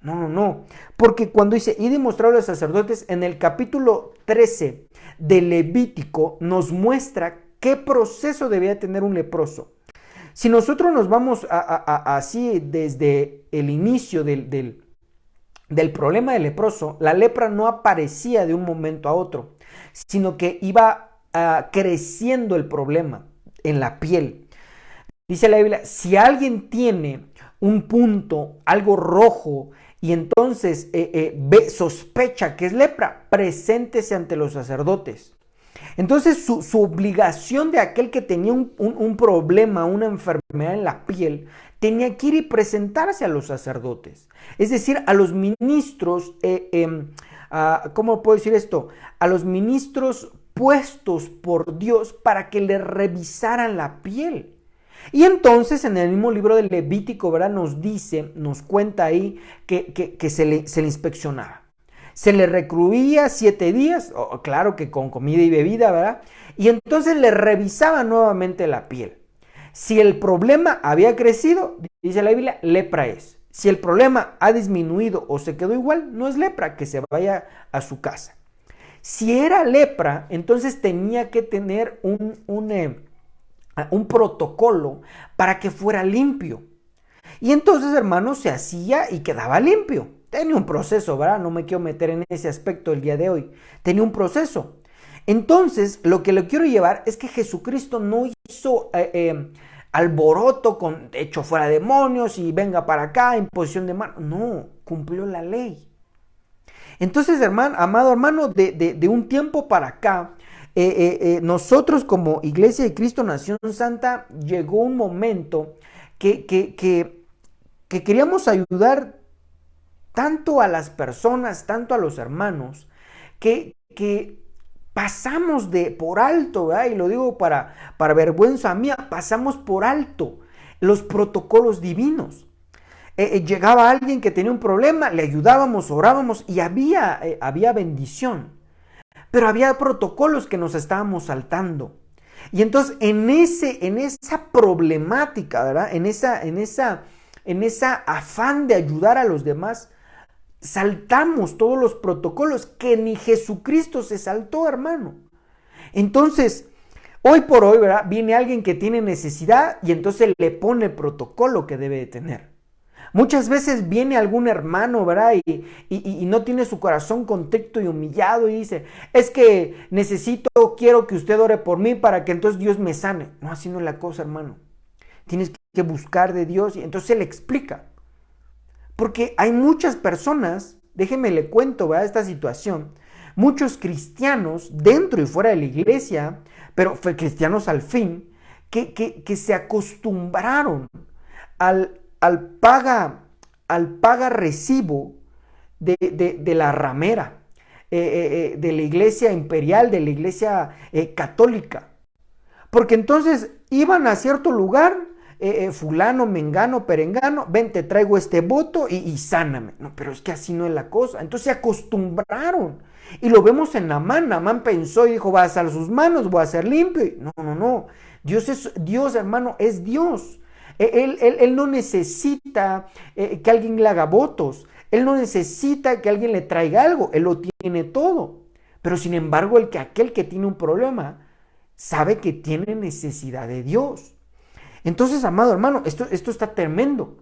No. Porque cuando dice, y demostrar a los sacerdotes, en el capítulo 13 de Levítico nos muestra qué proceso debía tener un leproso. Si nosotros nos vamos así desde el inicio del problema del leproso, la lepra no aparecía de un momento a otro, sino que iba creciendo el problema en la piel. Dice la Biblia, si alguien tiene un punto, algo rojo, y entonces sospecha que es lepra, preséntese ante los sacerdotes. Entonces su obligación de aquel que tenía un problema, una enfermedad en la piel, tenía que ir y presentarse a los sacerdotes. Es decir, a los ministros, ¿cómo puedo decir esto? A los ministros puestos por Dios para que le revisaran la piel. Y entonces en el mismo libro del Levítico, ¿verdad? Nos cuenta ahí que se le inspeccionaba. Se le recluía 7 días, claro que con comida y bebida, ¿verdad? Y entonces le revisaba nuevamente la piel. Si el problema había crecido, dice la Biblia, lepra es. Si el problema ha disminuido o se quedó igual, no es lepra, que se vaya a su casa. Si era lepra, entonces tenía que tener un protocolo para que fuera limpio. Y entonces, hermanos, se hacía y quedaba limpio. Tenía un proceso, ¿verdad? No me quiero meter en ese aspecto el día de hoy. Tenía un proceso. Entonces, lo que le quiero llevar es que Jesucristo no hizo alboroto con echo fuera demonios y venga para acá, imposición de mano. No, cumplió la ley. Entonces, amado hermano, de un tiempo para acá, nosotros como Iglesia de Cristo Nación Santa, llegó un momento que queríamos ayudar tanto a las personas, tanto a los hermanos, que pasamos por alto, ¿verdad? Y lo digo para vergüenza mía, pasamos por alto los protocolos divinos. Llegaba alguien que tenía un problema, le ayudábamos, orábamos y había bendición. Pero había protocolos que nos estábamos saltando. Y entonces en esa problemática, ¿verdad? En esa afán de ayudar a los demás, saltamos todos los protocolos que ni Jesucristo se saltó, hermano. Entonces, hoy por hoy, ¿verdad? Viene alguien que tiene necesidad y entonces le pone el protocolo que debe de tener. Muchas veces viene algún hermano, ¿verdad? Y no tiene su corazón contrito y humillado y dice, es que quiero que usted ore por mí para que entonces Dios me sane. No, así no es la cosa, hermano. Tienes que buscar de Dios y entonces se le explica. Porque hay muchas personas, déjeme le cuento, ¿verdad? Esta situación, muchos cristianos dentro y fuera de la iglesia, pero cristianos al fin, que se acostumbraron al paga recibo de la ramera. de la iglesia imperial, de la iglesia católica. Porque entonces iban a cierto lugar, fulano, mengano, perengano, ven, te traigo este voto y sáname. No, pero es que así no es la cosa. Entonces se acostumbraron. Y lo vemos en Naamán. Naamán pensó y dijo, va a alzar sus manos, voy a ser limpio. Y no. Dios, hermano, es Dios. Él no necesita que alguien le haga votos. Él no necesita que alguien le traiga algo. Él lo tiene todo. Pero sin embargo, aquel que tiene un problema sabe que tiene necesidad de Dios. Entonces, amado hermano, esto está tremendo.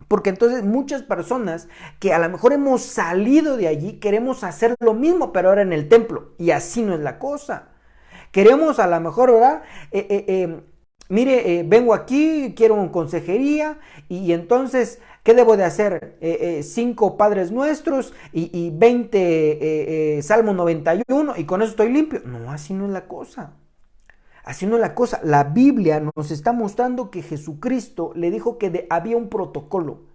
Porque entonces muchas personas que a lo mejor hemos salido de allí queremos hacer lo mismo, pero ahora en el templo. Y así no es la cosa. Queremos a lo mejor, ¿verdad? Mire, vengo aquí, quiero una consejería y entonces, ¿qué debo de hacer? 5 Padres Nuestros y 20 Salmo 91 y con eso estoy limpio. No, así no es la cosa. Así no es la cosa. La Biblia nos está mostrando que Jesucristo le dijo que había un protocolo.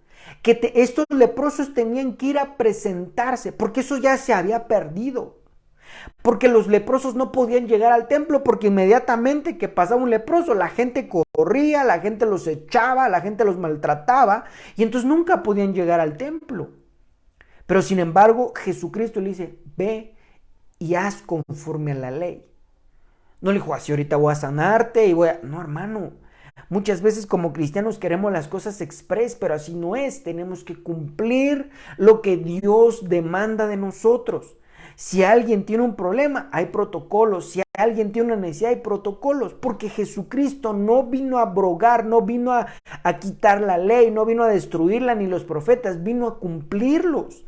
Que estos leprosos tenían que ir a presentarse, porque eso ya se había perdido. Porque los leprosos no podían llegar al templo, porque inmediatamente que pasaba un leproso, la gente corría, la gente los echaba, la gente los maltrataba, y entonces nunca podían llegar al templo. Pero sin embargo, Jesucristo le dice, ve y haz conforme a la ley. No le dijo, así ahorita voy a sanarte y voy a... No, hermano. Muchas veces como cristianos queremos las cosas express, pero así no es. Tenemos que cumplir lo que Dios demanda de nosotros. Si alguien tiene un problema, hay protocolos. Si alguien tiene una necesidad, hay protocolos. Porque Jesucristo no vino a abrogar, no vino a quitar la ley, no vino a destruirla ni los profetas, vino a cumplirlos.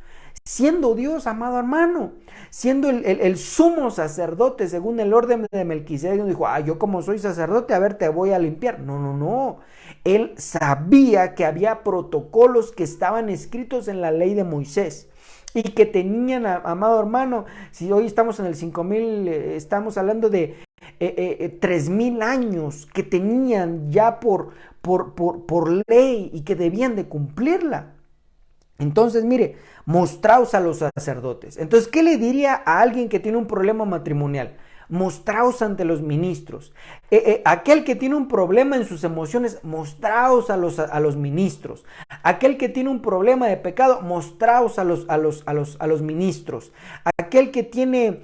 Siendo Dios, amado hermano, siendo el sumo sacerdote según el orden de Melquisedec, dijo, yo como soy sacerdote, a ver, te voy a limpiar. No. Él sabía que había protocolos que estaban escritos en la ley de Moisés y que tenían, amado hermano, si hoy estamos en el 5000, estamos hablando de 3000 años que tenían ya por ley y que debían de cumplirla. Entonces, mire, mostraos a los sacerdotes. Entonces, ¿qué le diría a alguien que tiene un problema matrimonial? Mostraos ante los ministros. Aquel que tiene un problema en sus emociones, mostraos a los ministros. Aquel que tiene un problema de pecado, mostraos a los ministros. Aquel que tiene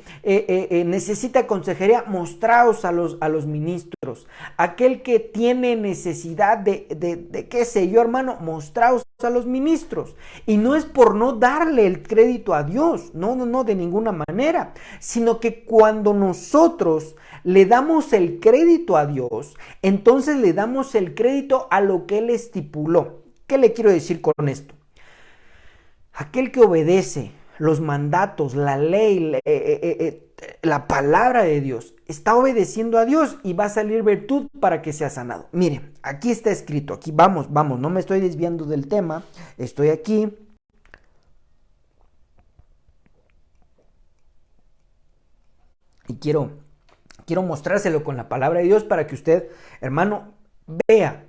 necesita consejería, mostraos a los ministros. Aquel que tiene necesidad de qué sé yo, hermano, mostraos a los ministros. Y no es por no darle el crédito a Dios, no, de ninguna manera, sino que cuando nosotros le damos el crédito a Dios, entonces le damos el crédito a lo que Él estipuló. ¿Qué le quiero decir con esto? Aquel que obedece los mandatos, la ley, la palabra de Dios, está obedeciendo a Dios y va a salir virtud para que sea sanado. Mire, aquí está escrito, aquí vamos, no me estoy desviando del tema, estoy aquí. Y quiero mostrárselo con la palabra de Dios para que usted, hermano, vea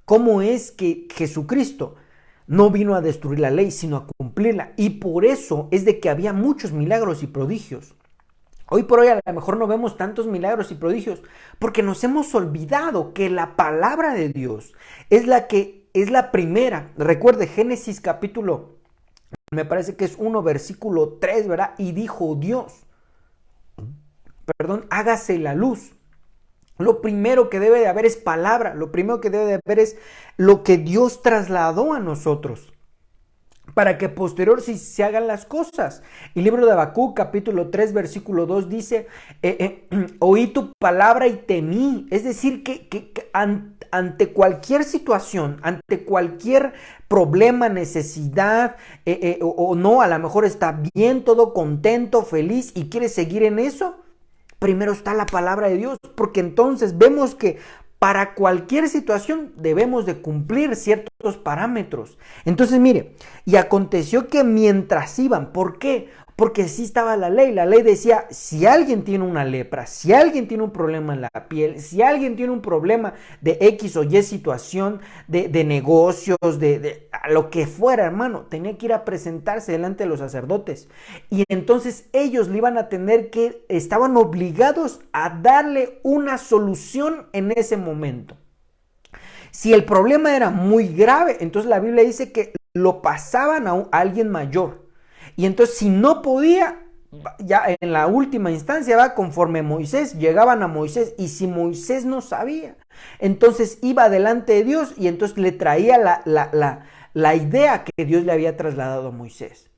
cómo es que Jesucristo no vino a destruir la ley, sino a cumplirla. Y por eso es de que había muchos milagros y prodigios. Hoy por hoy a lo mejor no vemos tantos milagros y prodigios porque nos hemos olvidado que la palabra de Dios es la primera. Recuerde Génesis capítulo, me parece que es 1 versículo 3, ¿verdad? Y dijo Dios, hágase la luz. Lo primero que debe de haber es palabra, lo primero que debe de haber es lo que Dios trasladó a nosotros, para que posterior se hagan las cosas. El libro de Habacuc, capítulo 3, versículo 2 dice, oí tu palabra y temí. Es decir, que ante cualquier situación, ante cualquier problema, necesidad, o no, a lo mejor está bien, todo contento, feliz y quiere seguir en eso, primero está la palabra de Dios, porque entonces vemos que para cualquier situación debemos de cumplir ciertos parámetros. Entonces mire, y aconteció que mientras iban, ¿por qué? Porque sí estaba la ley decía, si alguien tiene una lepra, si alguien tiene un problema en la piel, si alguien tiene un problema de X o Y situación, de negocios, de a lo que fuera, hermano, tenía que ir a presentarse delante de los sacerdotes. Y entonces ellos le iban a tener que, estaban obligados a darle una solución en ese momento. Si el problema era muy grave, entonces la Biblia dice que lo pasaban a alguien mayor. Y entonces si no podía, ya en la última instancia, va conforme Moisés, llegaban a Moisés, y si Moisés no sabía, entonces iba delante de Dios y entonces le traía la idea que Dios le había trasladado a Moisés.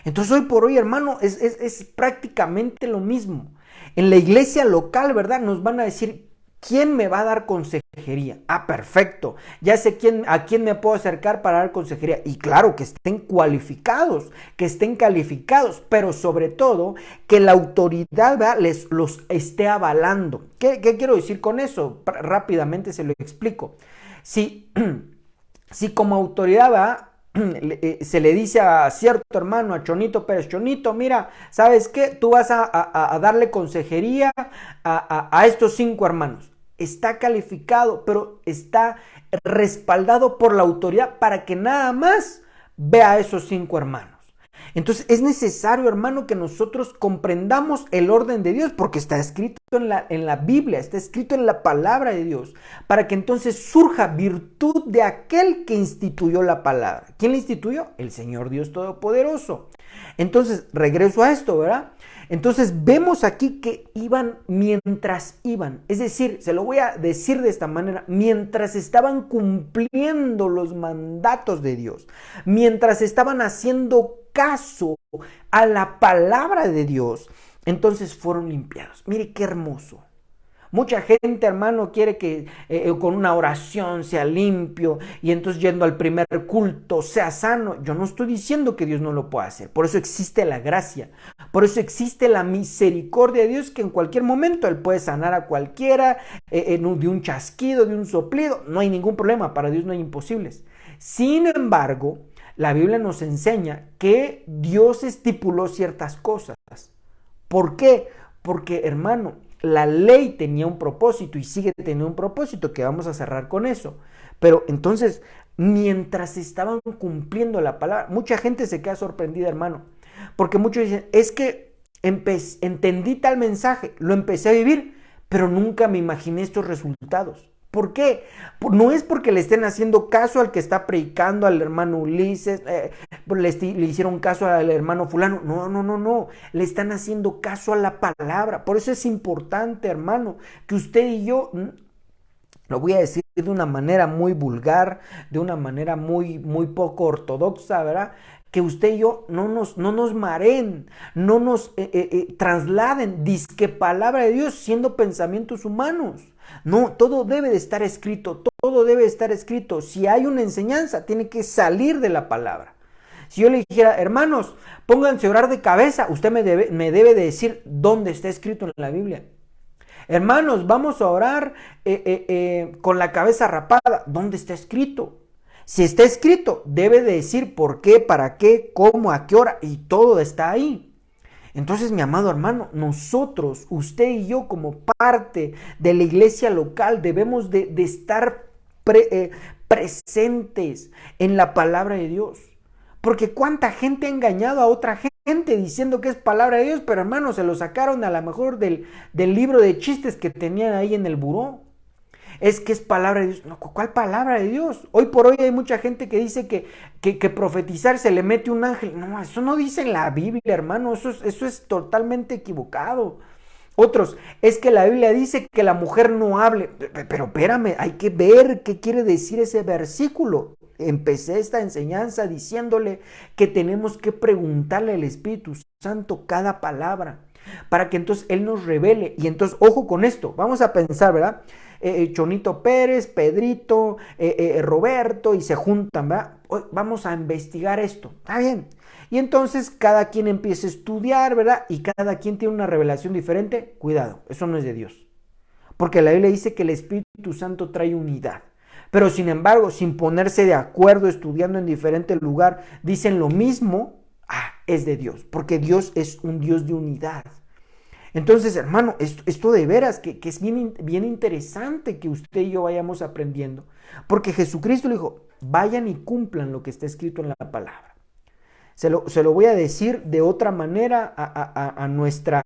Entonces hoy por hoy, hermano, es prácticamente lo mismo. En la iglesia local, ¿verdad? Nos van a decir, ¿quién me va a dar consejería? Ah, perfecto. Ya sé a quién me puedo acercar para dar consejería. Y claro, que estén cualificados, que estén calificados, pero sobre todo que la autoridad, ¿verdad?, los esté avalando. ¿Qué quiero decir con eso? Rápidamente se lo explico. Si como autoridad, ¿verdad?, se le dice a cierto hermano, a Chonito Pérez, Chonito, mira, ¿sabes qué? Tú vas a darle consejería a estos 5 hermanos. Está calificado, pero está respaldado por la autoridad para que nada más vea a esos 5 hermanos. Entonces es necesario, hermano, que nosotros comprendamos el orden de Dios, porque está escrito en la Biblia, está escrito en la palabra de Dios, para que entonces surja virtud de aquel que instituyó la palabra. ¿Quién la instituyó? El Señor Dios Todopoderoso. Entonces, regreso a esto, ¿verdad? Entonces vemos aquí que iban mientras iban, es decir, se lo voy a decir de esta manera, mientras estaban cumpliendo los mandatos de Dios, mientras estaban haciendo caso a la palabra de Dios, entonces fueron limpiados. Mire qué hermoso. Mucha gente, hermano, quiere que con una oración sea limpio y entonces yendo al primer culto sea sano. Yo no estoy diciendo que Dios no lo pueda hacer. Por eso existe la gracia. Por eso existe la misericordia de Dios, que en cualquier momento Él puede sanar a cualquiera de un chasquido, de un soplido. No hay ningún problema. Para Dios no hay imposibles. Sin embargo, la Biblia nos enseña que Dios estipuló ciertas cosas. ¿Por qué? Porque, hermano, la ley tenía un propósito y sigue teniendo un propósito, que vamos a cerrar con eso. Pero entonces, mientras estaban cumpliendo la palabra, mucha gente se queda sorprendida, hermano. Porque muchos dicen, es que entendí tal mensaje, lo empecé a vivir, pero nunca me imaginé estos resultados. ¿Por qué? No es porque le estén haciendo caso al que está predicando, al hermano Ulises, le hicieron caso al hermano fulano. No. Le están haciendo caso a la palabra. Por eso es importante, hermano, que usted y yo, lo voy a decir de una manera muy vulgar, de una manera muy poco ortodoxa, ¿verdad?, que usted y yo no nos mareen, no nos trasladen disque palabra de Dios siendo pensamientos humanos. No, todo debe de estar escrito, todo debe de estar escrito. Si hay una enseñanza, tiene que salir de la palabra. Si yo le dijera, hermanos, pónganse a orar de cabeza, usted me debe de decir dónde está escrito en la Biblia. Hermanos, vamos a orar con la cabeza rapada, ¿dónde está escrito? Si está escrito, debe de decir por qué, para qué, cómo, a qué hora, y todo está ahí. Entonces, mi amado hermano, nosotros, usted y yo, como parte de la iglesia local, debemos de estar presentes en la palabra de Dios. Porque cuánta gente ha engañado a otra gente diciendo que es palabra de Dios, pero hermano, se lo sacaron a lo mejor del libro de chistes que tenían ahí en el buró. Es que es palabra de Dios. No, ¿cuál palabra de Dios? Hoy por hoy hay mucha gente que dice que profetizar se le mete un ángel. No, eso no dice en la Biblia, hermano. Eso es totalmente equivocado. Otros, es que la Biblia dice que la mujer no hable. Pero espérame, hay que ver qué quiere decir ese versículo. Empecé esta enseñanza diciéndole que tenemos que preguntarle al Espíritu Santo cada palabra, para que entonces Él nos revele. Y entonces, ojo con esto, vamos a pensar, ¿verdad? Chonito Pérez, Pedrito, Roberto, y se juntan, ¿verdad? Vamos a investigar esto, está bien. Y entonces cada quien empieza a estudiar, ¿verdad? Y cada quien tiene una revelación diferente. Cuidado, eso no es de Dios. Porque la Biblia dice que el Espíritu Santo trae unidad. Pero sin embargo, sin ponerse de acuerdo, estudiando en diferente lugar, dicen lo mismo, es de Dios. Porque Dios es un Dios de unidad. Entonces, hermano, esto de veras que es bien interesante que usted y yo vayamos aprendiendo. Porque Jesucristo le dijo, vayan y cumplan lo que está escrito en la palabra. Se lo voy a decir de otra manera a nuestra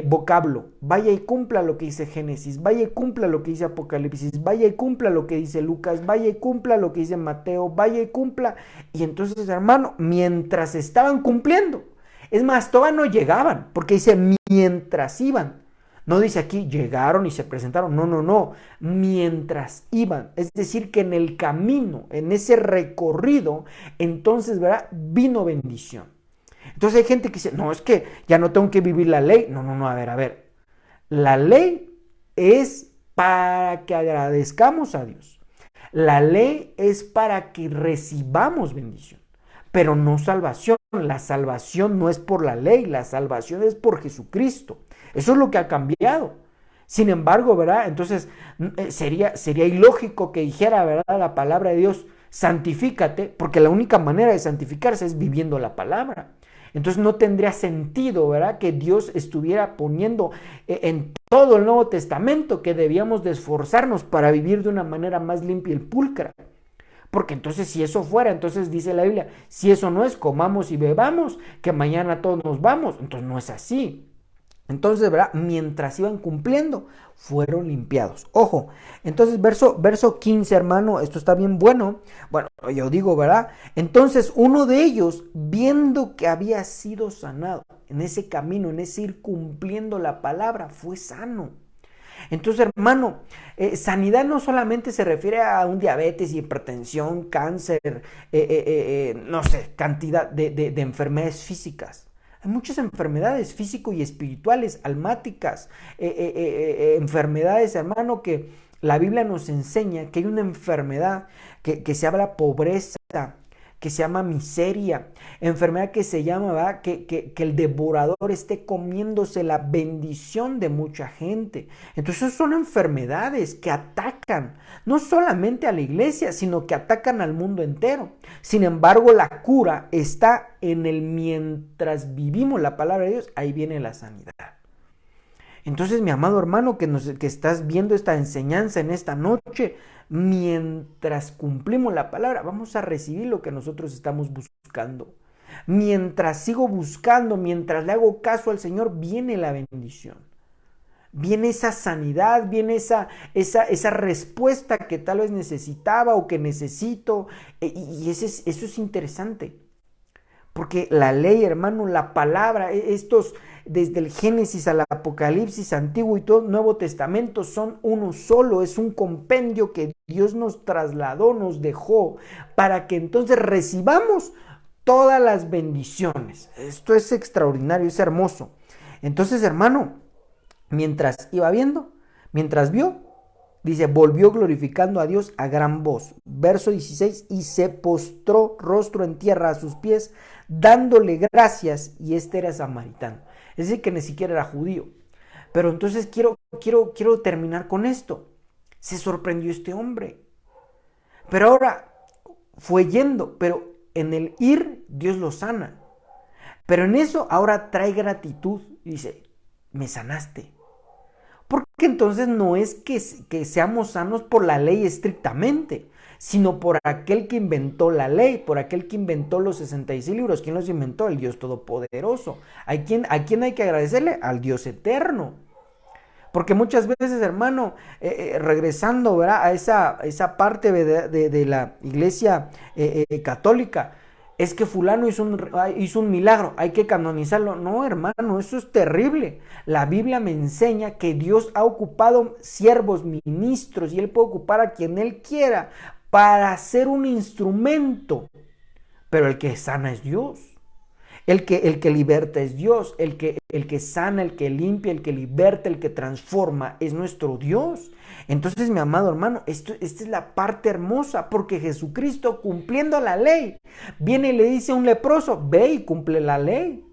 vocablo. Vaya y cumpla lo que dice Génesis, vaya y cumpla lo que dice Apocalipsis, vaya y cumpla lo que dice Lucas, vaya y cumpla lo que dice Mateo, vaya y cumpla. Y entonces, hermano, mientras estaban cumpliendo, es más, todavía no llegaban, porque dice mientras iban. No dice aquí llegaron y se presentaron, no, no, no, mientras iban. Es decir, que en el camino, en ese recorrido, entonces, ¿verdad? Vino bendición. Entonces hay gente que dice, no, es que ya no tengo que vivir la ley. No, no, no, a ver. La ley es para que agradezcamos a Dios. La ley es para que recibamos bendición, pero no salvación. La salvación no es por la ley, la salvación es por Jesucristo. Eso es lo que ha cambiado. Sin embargo, ¿verdad? Entonces sería ilógico que dijera, ¿verdad? La palabra de Dios, santifícate, porque la única manera de santificarse es viviendo la palabra. Entonces no tendría sentido, ¿verdad? Que Dios estuviera poniendo en todo el Nuevo Testamento que debíamos de esforzarnos para vivir de una manera más limpia y pulcra. Porque entonces si eso fuera, entonces dice la Biblia, si eso no es, comamos y bebamos, que mañana todos nos vamos. Entonces no es así. Entonces, ¿verdad? Mientras iban cumpliendo, fueron limpiados. Ojo, entonces verso 15, hermano, esto está bien bueno. Bueno, yo digo, ¿verdad? Entonces uno de ellos, viendo que había sido sanado en ese camino, en ese ir cumpliendo la palabra, fue sano. Entonces, hermano, sanidad no solamente se refiere a un diabetes, hipertensión, cáncer, no sé, cantidad de enfermedades físicas. Hay muchas enfermedades físico y espirituales, almáticas, enfermedades, hermano, que la Biblia nos enseña que hay una enfermedad que se habla pobreza, que se llama miseria, enfermedad que se llama, ¿verdad? Que el devorador esté comiéndose la bendición de mucha gente. Entonces son enfermedades que atacan no solamente a la iglesia, sino que atacan al mundo entero. Sin embargo, la cura está en el mientras vivimos la palabra de Dios, ahí viene la sanidad. Entonces, mi amado hermano, que estás viendo esta enseñanza en esta noche, mientras cumplimos la palabra, vamos a recibir lo que nosotros estamos buscando. Mientras sigo buscando, mientras le hago caso al Señor, viene la bendición. Viene esa sanidad, viene esa respuesta que tal vez necesitaba o que necesito. Y eso es interesante. Porque la ley, hermano, la palabra, desde el Génesis al Apocalipsis, Antiguo y todo Nuevo Testamento, son uno solo, es un compendio que Dios nos trasladó, nos dejó, para que entonces recibamos todas las bendiciones. Esto es extraordinario, es hermoso. Entonces, hermano, mientras iba viendo, mientras vio, dice, volvió glorificando a Dios a gran voz. Verso 16, y se postró rostro en tierra a sus pies, dándole gracias, y este era samaritano. Es decir, que ni siquiera era judío. Pero entonces quiero terminar con esto. Se sorprendió este hombre. Pero ahora fue yendo, pero en el ir Dios lo sana. Pero en eso ahora trae gratitud y dice, me sanaste. Porque entonces no es que seamos sanos por la ley estrictamente, sino por aquel que inventó la ley, por aquel que inventó los 66 libros. ¿Quién los inventó? El Dios Todopoderoso. ¿A quién hay que agradecerle? Al Dios Eterno. Porque muchas veces, hermano, regresando, ¿verdad?, a esa parte de la iglesia católica, es que fulano hizo un milagro, hay que canonizarlo. No, hermano, eso es terrible. La Biblia me enseña que Dios ha ocupado siervos, ministros, y Él puede ocupar a quien Él quiera para ser un instrumento. Pero el que sana es Dios. El que liberta es Dios. El que sana, el que limpia, el que liberta, el que transforma es nuestro Dios. Entonces, mi amado hermano, esta es la parte hermosa, porque Jesucristo, cumpliendo la ley, viene y le dice a un leproso, ve y cumple la ley.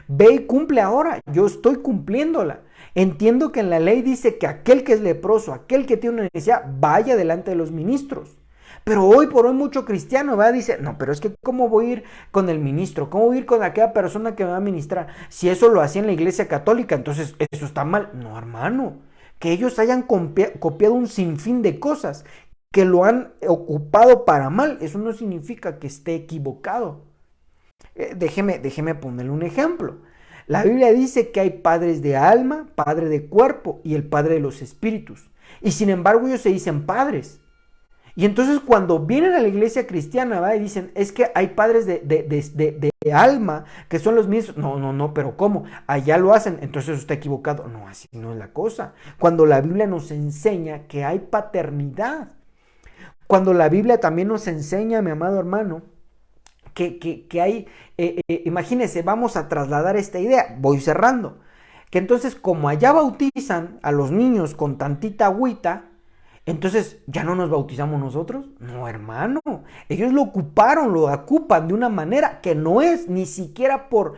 Ve y cumple ahora, yo estoy cumpliéndola. Entiendo que en la ley dice que aquel que es leproso, aquel que tiene una necesidad, vaya delante de los ministros. Pero hoy por hoy mucho cristiano, ¿verdad? Dice, no, pero es que ¿cómo voy a ir con el ministro? ¿Cómo voy a ir con aquella persona que me va a ministrar? Si eso lo hacía en la iglesia católica, entonces eso está mal. No, hermano, que ellos hayan copiado un sinfín de cosas, que lo han ocupado para mal, eso no significa que esté equivocado. Déjeme ponerle un ejemplo. La Biblia dice que hay padres de alma, padre de cuerpo y el padre de los espíritus. Y sin embargo ellos se dicen padres. Y entonces cuando vienen a la iglesia cristiana, ¿va? Y dicen, es que hay padres de alma que son los mismos. No, pero ¿cómo? Allá lo hacen, entonces eso está equivocado. No, así no es la cosa. Cuando la Biblia nos enseña que hay paternidad. Cuando la Biblia también nos enseña, mi amado hermano, que hay, imagínense, vamos a trasladar esta idea, voy cerrando, que entonces como allá bautizan a los niños con tantita agüita, entonces ya no nos bautizamos nosotros. No, hermano, ellos lo ocupan de una manera que no es ni siquiera por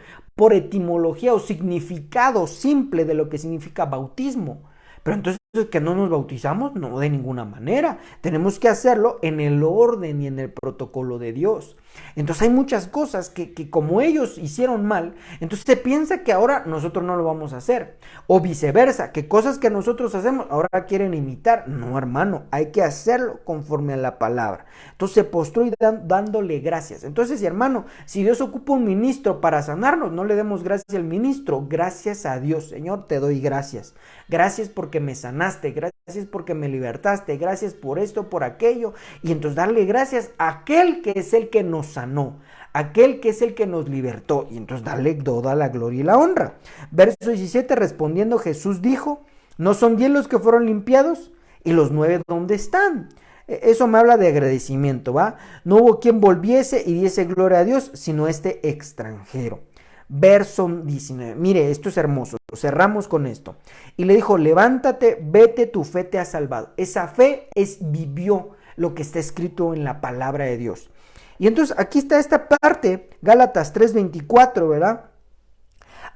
etimología o significado simple de lo que significa bautismo. Pero entonces, ¿que no nos bautizamos? No, de ninguna manera. Tenemos que hacerlo en el orden y en el protocolo de Dios. Entonces hay muchas cosas que como ellos hicieron mal, entonces se piensa que ahora nosotros no lo vamos a hacer. O viceversa, que cosas que nosotros hacemos ahora quieren imitar. No, hermano, hay que hacerlo conforme a la palabra. Entonces se postró dándole gracias. Entonces, hermano, si Dios ocupa un ministro para sanarnos, no le demos gracias al ministro, gracias a Dios. Señor, te doy gracias. Gracias porque me sanaste, gracias porque me libertaste, gracias por esto, por aquello. Y entonces darle gracias a aquel que es el que nos sanó, aquel que es el que nos libertó. Y entonces darle toda la gloria y la honra. Verso 17, respondiendo Jesús dijo, ¿no son 10 los que fueron limpiados? ¿Y los 9 dónde están? Eso me habla de agradecimiento, ¿va? No hubo quien volviese y diese gloria a Dios, sino este extranjero. Verso 19, mire, esto es hermoso, cerramos con esto. Y le dijo, levántate, vete, tu fe te ha salvado. Esa fe vivió lo que está escrito en la palabra de Dios. Y entonces aquí está esta parte, Gálatas 3:24, ¿verdad?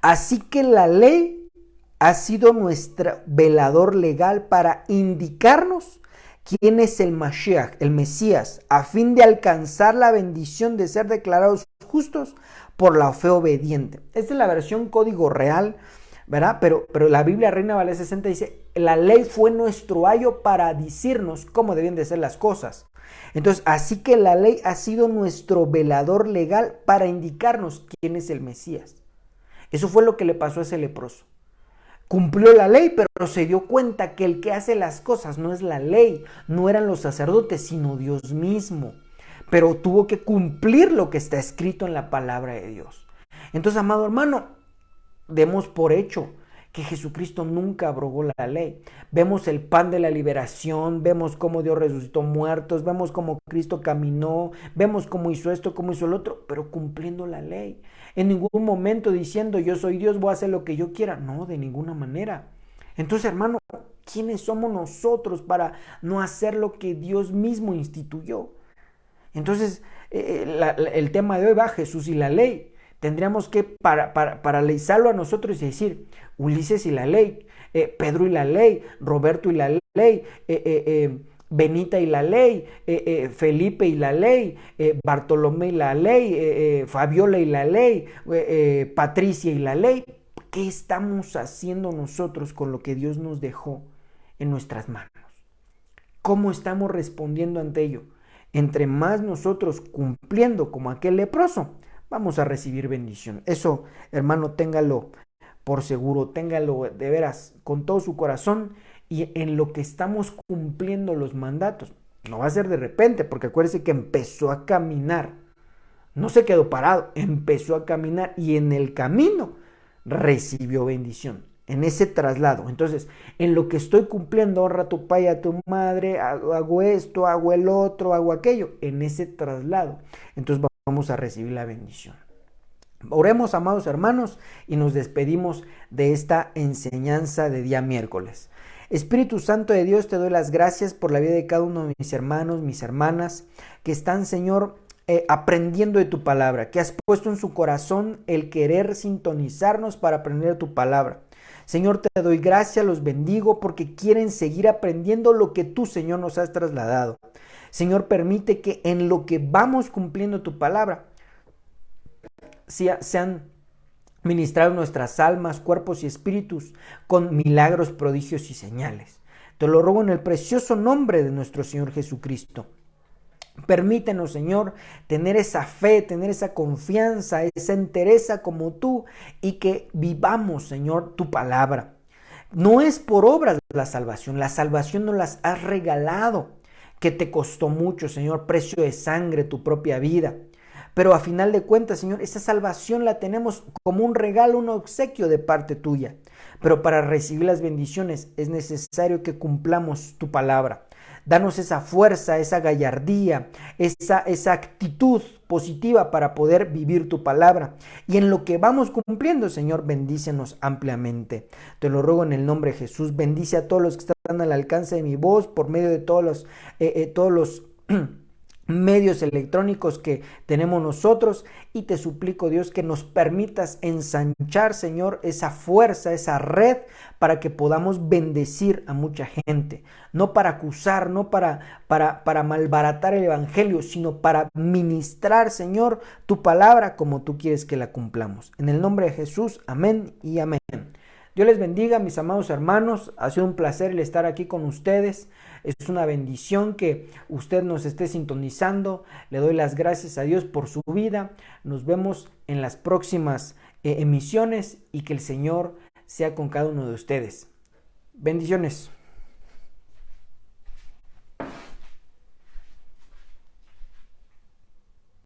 Así que la ley ha sido nuestro velador legal para indicarnos quién es el Mashiach, el Mesías, a fin de alcanzar la bendición de ser declarados justos por la fe obediente. Esta es la versión código real, ¿verdad? Pero la Biblia Reina Valera 60 dice, la ley fue nuestro ayo para decirnos cómo deben de ser las cosas. Entonces, así que la ley ha sido nuestro velador legal para indicarnos quién es el Mesías. Eso fue lo que le pasó a ese leproso. Cumplió la ley, pero se dio cuenta que el que hace las cosas no es la ley, no eran los sacerdotes, sino Dios mismo. Pero tuvo que cumplir lo que está escrito en la palabra de Dios. Entonces, amado hermano, demos por hecho que Jesucristo nunca abrogó la ley. Vemos el pan de la liberación, vemos cómo Dios resucitó muertos, vemos cómo Cristo caminó, vemos cómo hizo esto, cómo hizo el otro, pero cumpliendo la ley. En ningún momento diciendo yo soy Dios, voy a hacer lo que yo quiera. No, de ninguna manera. Entonces, hermano, ¿quiénes somos nosotros para no hacer lo que Dios mismo instituyó? Entonces, el tema de hoy va Jesús y la ley. Tendríamos que paralizarlo a nosotros y decir, Ulises y la ley, Pedro y la ley, Roberto y la ley, Benita y la ley, Felipe y la ley, Bartolomé y la ley, Fabiola y la ley, Patricia y la ley. ¿Qué estamos haciendo nosotros con lo que Dios nos dejó en nuestras manos? ¿Cómo estamos respondiendo ante ello? Entre más nosotros cumpliendo como aquel leproso, vamos a recibir bendición. Eso, hermano, téngalo por seguro, téngalo de veras con todo su corazón y en lo que estamos cumpliendo los mandatos. No va a ser de repente, porque acuérdese que empezó a caminar. No se quedó parado, empezó a caminar y en el camino recibió bendición. En ese traslado. Entonces, en lo que estoy cumpliendo, honra a tu padre y a tu madre, hago esto, hago el otro, hago aquello, en ese traslado. Entonces vamos a recibir la bendición. Oremos, amados hermanos, y nos despedimos de esta enseñanza de día miércoles. Espíritu Santo de Dios, te doy las gracias por la vida de cada uno de mis hermanos, mis hermanas, que están, Señor, aprendiendo de tu palabra, que has puesto en su corazón el querer sintonizarnos para aprender de tu palabra. Señor, te doy gracias, los bendigo porque quieren seguir aprendiendo lo que tú, Señor, nos has trasladado. Señor, permite que en lo que vamos cumpliendo tu palabra, sean ministrados nuestras almas, cuerpos y espíritus con milagros, prodigios y señales. Te lo ruego en el precioso nombre de nuestro Señor Jesucristo. Permítenos, Señor, tener esa fe, tener esa confianza, esa entereza como tú y que vivamos, Señor, tu palabra. No es por obras la salvación nos las has regalado, que te costó mucho, Señor, precio de sangre, tu propia vida. Pero a final de cuentas, Señor, esa salvación la tenemos como un regalo, un obsequio de parte tuya. Pero para recibir las bendiciones es necesario que cumplamos tu palabra. Danos esa fuerza, esa gallardía, esa actitud positiva para poder vivir tu palabra. Y en lo que vamos cumpliendo, Señor, bendícenos ampliamente. Te lo ruego en el nombre de Jesús. Bendice a todos los que están al alcance de mi voz por medio de todos los medios electrónicos que tenemos nosotros, y te suplico, Dios, que nos permitas ensanchar, Señor, esa fuerza, esa red, para que podamos bendecir a mucha gente, no para acusar, no para malbaratar el evangelio, sino para ministrar, Señor, tu palabra como tú quieres que la cumplamos. En el nombre de Jesús, amén y amén. Dios les bendiga, mis amados hermanos. Ha sido un placer el estar aquí con ustedes. Es una bendición que usted nos esté sintonizando. Le doy las gracias a Dios por su vida. Nos vemos en las próximas emisiones y que el Señor sea con cada uno de ustedes. Bendiciones.